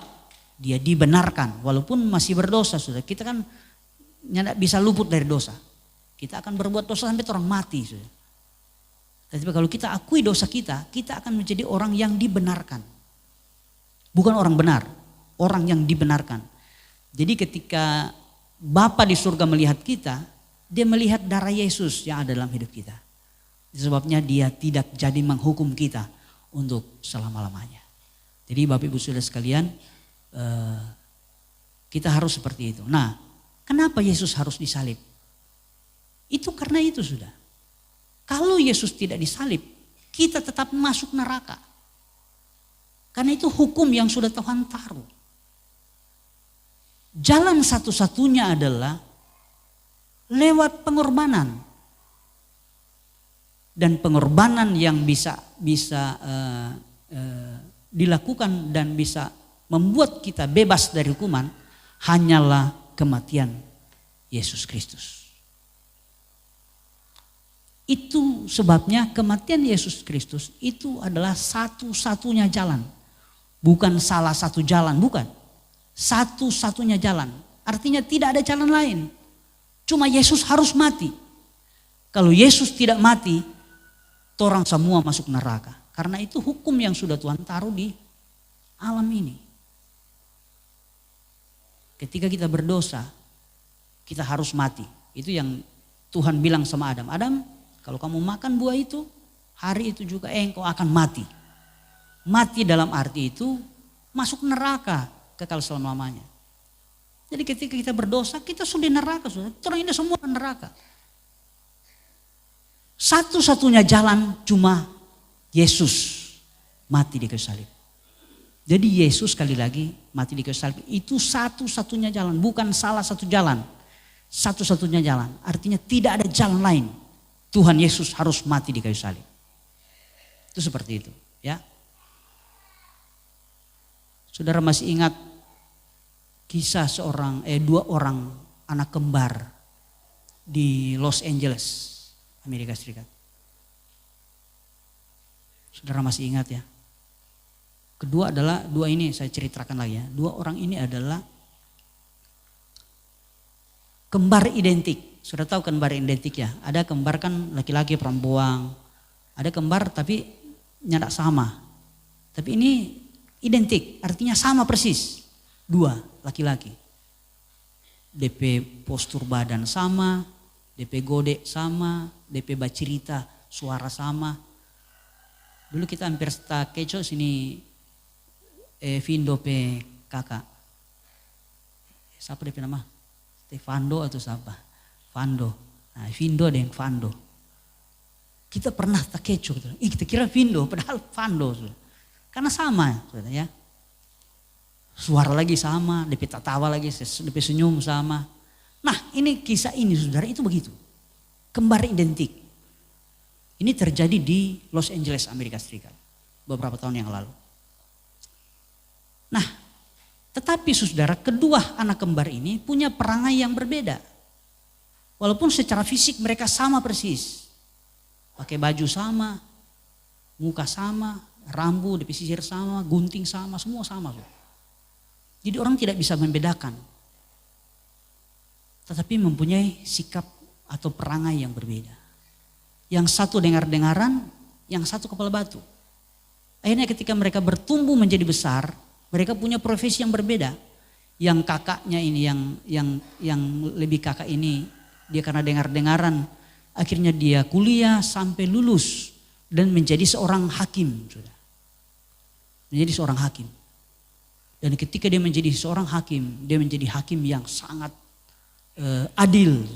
dia dibenarkan walaupun masih berdosa. Sudah kita kan tidak bisa luput dari dosa. Kita akan berbuat dosa sampai orang mati. Sudah. Tapi kalau kita akui dosa kita akan menjadi orang yang dibenarkan. Bukan orang benar, orang yang dibenarkan. Jadi ketika Bapa di surga melihat kita, dia melihat darah Yesus yang ada dalam hidup kita. Sebabnya dia tidak jadi menghukum kita untuk selama-lamanya. Jadi Bapak Ibu Saudara sekalian, kita harus seperti itu. Nah, kenapa Yesus harus disalib? Itu karena itu sudah. Kalau Yesus tidak disalib, kita tetap masuk neraka. Karena itu hukum yang sudah Tuhan taruh. Jalan satu-satunya adalah lewat pengorbanan. Dan pengorbanan yang bisa dilakukan dan bisa membuat kita bebas dari hukuman hanyalah kematian Yesus Kristus. Itu sebabnya kematian Yesus Kristus itu adalah satu-satunya jalan. Bukan salah satu jalan, bukan. Satu-satunya jalan. Artinya tidak ada jalan lain. Cuma Yesus harus mati. Kalau Yesus tidak mati, orang semua masuk neraka. Karena itu hukum yang sudah Tuhan taruh di alam ini. Ketika kita berdosa, kita harus mati. Itu yang Tuhan bilang sama Adam. Adam, kalau kamu makan buah itu, hari itu juga engkau akan mati. Mati dalam arti itu masuk neraka kekal selama-lamanya. Jadi ketika kita berdosa, kita sudah di neraka. Orang ini semua neraka. Satu-satunya jalan cuma Yesus mati di kayu salib. Jadi Yesus sekali lagi mati di kayu salib. Itu satu-satunya jalan, bukan salah satu jalan. Satu-satunya jalan, artinya tidak ada jalan lain. Tuhan Yesus harus mati di kayu salib. Itu seperti itu, ya. Saudara masih ingat kisah dua orang anak kembar di Los Angeles, Amerika Serikat. Saudara masih ingat ya? Dua ini saya ceritakan lagi ya. Dua orang ini adalah kembar identik. Sudah tahu kembar identik ya? Ada kembar kan laki-laki perempuan. Ada kembar tapi nyadak sama. Tapi ini identik, artinya sama persis. Dua laki-laki. DP postur badan sama, DP gode sama, DP bacirita suara sama. Dulu kita hampir keco sini Vindo pe kakak. Siapa DP nama? Stefando atau siapa? Vando. Nah, Vindo dan Vando. Kita pernah tak kecoh. Kita kira Vindo padahal Vando. Karena sama. Ya. Suara lagi sama. DP tawa lagi. DP senyum sama. Nah ini kisah ini saudara itu begitu. Kembar identik. Ini terjadi di Los Angeles, Amerika Serikat. Beberapa tahun yang lalu. Nah tetapi saudara kedua anak kembar ini punya perangai yang berbeda. Walaupun secara fisik mereka sama persis. Pakai baju sama, muka sama, rambut, pesisir sama, gunting sama, semua sama. Jadi orang tidak bisa membedakan. Tetapi mempunyai sikap atau perangai yang berbeda. Yang satu dengar-dengaran, yang satu kepala batu. Akhirnya ketika mereka bertumbuh menjadi besar, mereka punya profesi yang berbeda. Yang kakaknya ini, yang lebih kakak ini, dia karena dengar-dengaran, akhirnya dia kuliah sampai lulus dan menjadi seorang hakim. Menjadi seorang hakim. Dan ketika dia menjadi seorang hakim, dia menjadi hakim yang sangat adil.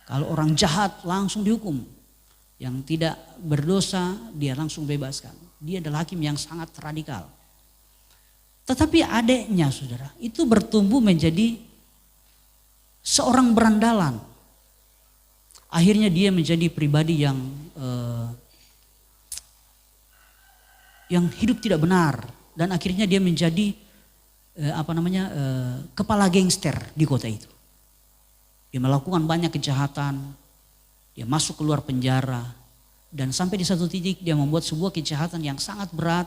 Kalau orang jahat langsung dihukum. Yang tidak berdosa dia langsung bebaskan. Dia adalah hakim yang sangat radikal. Tetapi adiknya saudara itu bertumbuh menjadi seorang berandalan. Akhirnya dia menjadi pribadi yang hidup tidak benar. Dan akhirnya dia menjadi kepala gangster di kota itu. Dia melakukan banyak kejahatan, dia masuk keluar penjara, dan sampai di satu titik dia membuat sebuah kejahatan yang sangat berat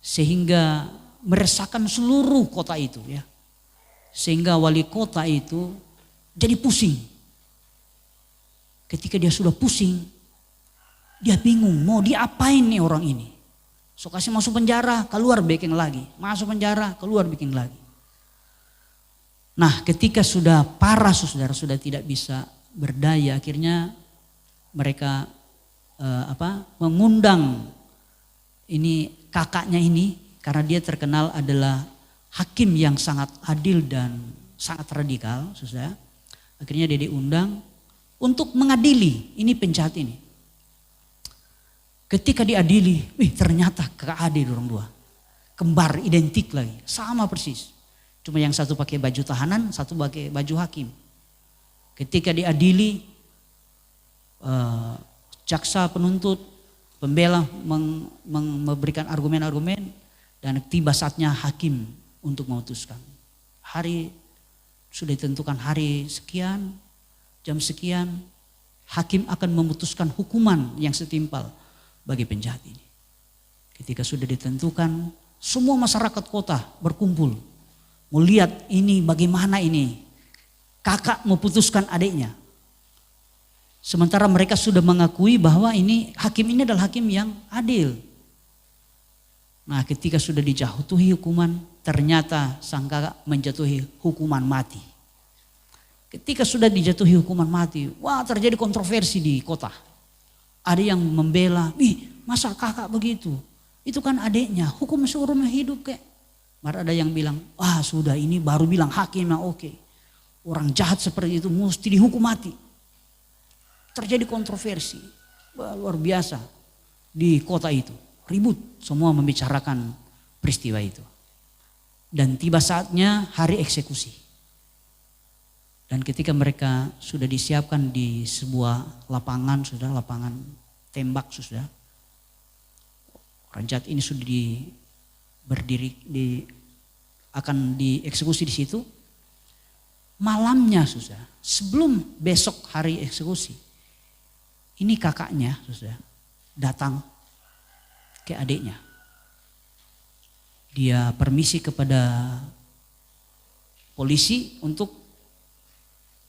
sehingga meresahkan seluruh kota itu ya. Sehingga wali kota itu jadi pusing. Ketika dia sudah pusing, dia bingung mau diapain nih orang ini. So kasih masuk penjara, keluar bikin lagi. Masuk penjara, keluar bikin lagi. Nah ketika sudah parah saudara, sudah tidak bisa berdaya, akhirnya mereka mengundang ini kakaknya ini karena dia terkenal adalah hakim yang sangat adil dan sangat radikal, saudara. Akhirnya dia diundang untuk mengadili ini penjahat ini. Ketika diadili, ternyata kakak adik orang dua, kembar identik lagi, sama persis. Cuma yang satu pakai baju tahanan, satu pakai baju hakim. Ketika diadili, jaksa penuntut, pembela memberikan argumen-argumen dan tiba saatnya hakim untuk memutuskan. Hari sudah ditentukan hari sekian, jam sekian, hakim akan memutuskan hukuman yang setimpal bagi penjahat ini. Ketika sudah ditentukan, semua masyarakat kota berkumpul. Mau lihat ini bagaimana ini. Kakak memutuskan adiknya. Sementara mereka sudah mengakui bahwa ini hakim ini adalah hakim yang adil. Nah ketika sudah dijatuhi hukuman, ternyata sang kakak menjatuhi hukuman mati. Ketika sudah dijatuhi hukuman mati, wah terjadi kontroversi di kota. Ada yang membela, masa kakak begitu? Itu kan adiknya, hukum seumur hidup kek. Maka ada yang bilang, sudah ini baru bilang hakim yang oke. Orang jahat seperti itu mesti dihukum mati. Terjadi kontroversi, luar biasa di kota itu. Ribut, semua membicarakan peristiwa itu. Dan tiba saatnya hari eksekusi. Dan ketika mereka sudah disiapkan di sebuah lapangan, sudah lapangan tembak sudah. Orang jahat ini sudah berdiri akan dieksekusi di situ. Malamnya sudah, sebelum besok hari eksekusi, ini kakaknya sudah datang ke adiknya. Dia permisi kepada polisi untuk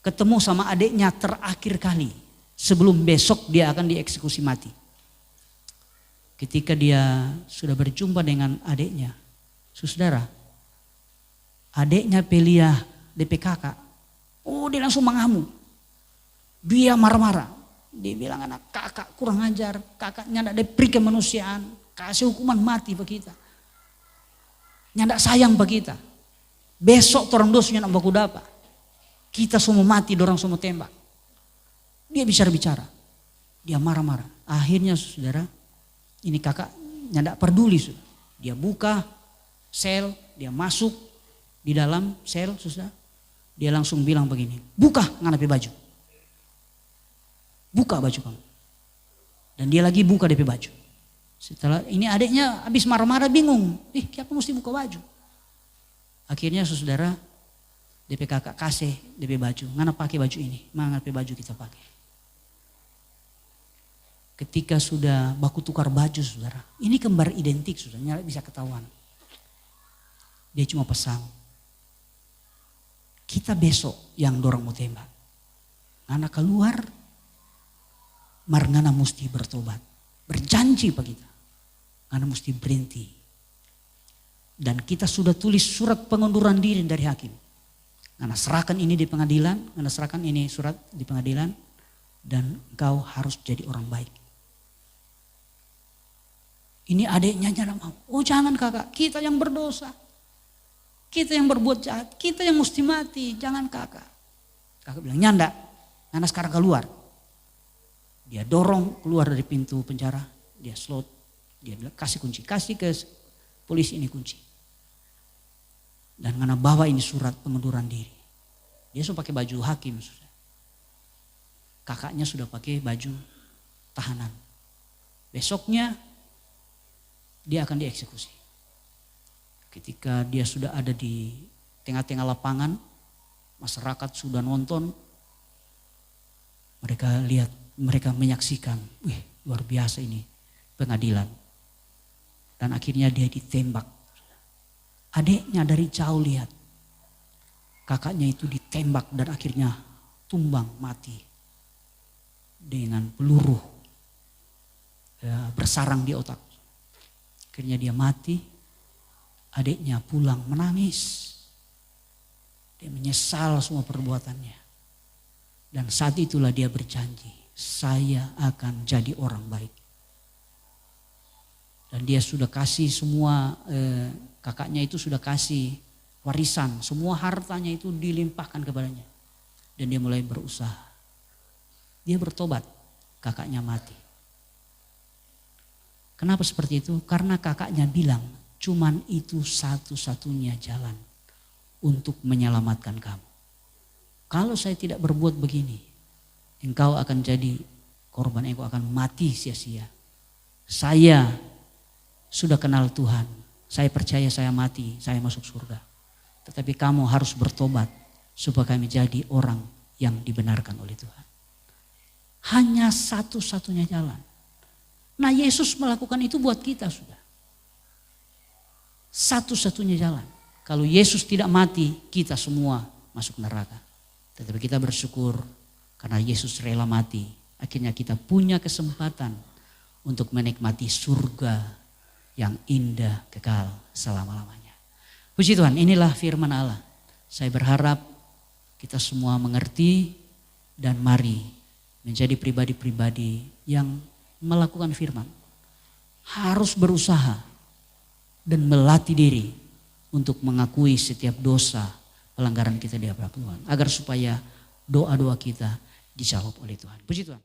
ketemu sama adiknya terakhir kali sebelum besok dia akan dieksekusi mati. Ketika dia sudah berjumpa dengan adiknya, saudara, adiknya Pelia DP kakak, dia langsung mengamuk. Dia marah-marah. Dia bilang anak kakak kurang ajar, kakaknya tidak diberi kemanusiaan, kasih hukuman mati bagi kita. Nyandak sayang bagi kita. Besok orang dosanya nak baku dapat. Kita semua mati, dorang semua tembak. Dia bicara-bicara. Dia marah-marah. Akhirnya saudara, ini kakak nyandak peduli sudah. Dia buka sel, dia masuk di dalam sel saudara. Dia langsung bilang begini, buka nganapi baju. Buka baju kamu. Dan dia lagi buka DP baju. Setelah ini adiknya habis marah-marah bingung. Kenapa mesti buka baju? Akhirnya saudara, DP kakak kasih DP baju. Ngana pakai baju ini, mana DP baju kita pakai. Ketika sudah baku tukar baju saudara. Ini kembar identik saudara, bisa ketahuan. Dia cuma pesan, kita besok yang dorang mau tembak. Ngana keluar, ngana mesti bertobat. Berjanji pak kita. Ngana mesti berhenti. Dan kita sudah tulis surat pengunduran diri dari hakim. Ngana serahkan ini di pengadilan, ngana serahkan ini surat di pengadilan. Dan engkau harus jadi orang baik. Ini adiknya jangan mau. Oh jangan kakak, kita yang berdosa. Kita yang berbuat jahat, kita yang mesti mati, jangan kakak. Kakak bilang, nyanda, Nana sekarang keluar. Dia dorong keluar dari pintu penjara, dia slot, dia bilang kasih kunci, kasih ke polisi ini kunci. Dan Nana bawa ini surat pengunduran diri. Dia sudah pakai baju hakim sudah. Kakaknya sudah pakai baju tahanan. Besoknya dia akan dieksekusi. Ketika dia sudah ada di tengah-tengah lapangan, masyarakat sudah nonton, mereka lihat, mereka menyaksikan, wih luar biasa ini pengadilan. Dan akhirnya dia ditembak. Adiknya dari jauh lihat, kakaknya itu ditembak dan akhirnya tumbang mati. Dengan peluru bersarang di otak. Akhirnya dia mati. Adiknya pulang menangis. Dia menyesal semua perbuatannya. Dan saat itulah dia berjanji, saya akan jadi orang baik. Dan dia sudah kasih semua, kakaknya itu sudah kasih warisan. Semua hartanya itu dilimpahkan kepadanya. Dan dia mulai berusaha. Dia bertobat, kakaknya mati. Kenapa seperti itu? Karena kakaknya bilang, cuman itu satu-satunya jalan untuk menyelamatkan kamu. Kalau saya tidak berbuat begini, engkau akan jadi korban, engkau akan mati sia-sia. Saya sudah kenal Tuhan, saya percaya saya mati, saya masuk surga. Tetapi kamu harus bertobat supaya kami jadi orang yang dibenarkan oleh Tuhan. Hanya satu-satunya jalan. Nah Yesus melakukan itu buat kita sudah. Satu-satunya jalan. Kalau Yesus tidak mati, kita semua masuk neraka. Tetapi kita bersyukur karena Yesus rela mati. Akhirnya kita punya kesempatan untuk menikmati surga yang indah kekal selama-lamanya. Puji Tuhan, inilah firman Allah. Saya berharap kita semua mengerti dan mari menjadi pribadi-pribadi yang melakukan firman. Harus berusaha dan melatih diri untuk mengakui setiap dosa pelanggaran kita di hadapan Tuhan. Agar supaya doa-doa kita dijawab oleh Tuhan. Puji Tuhan.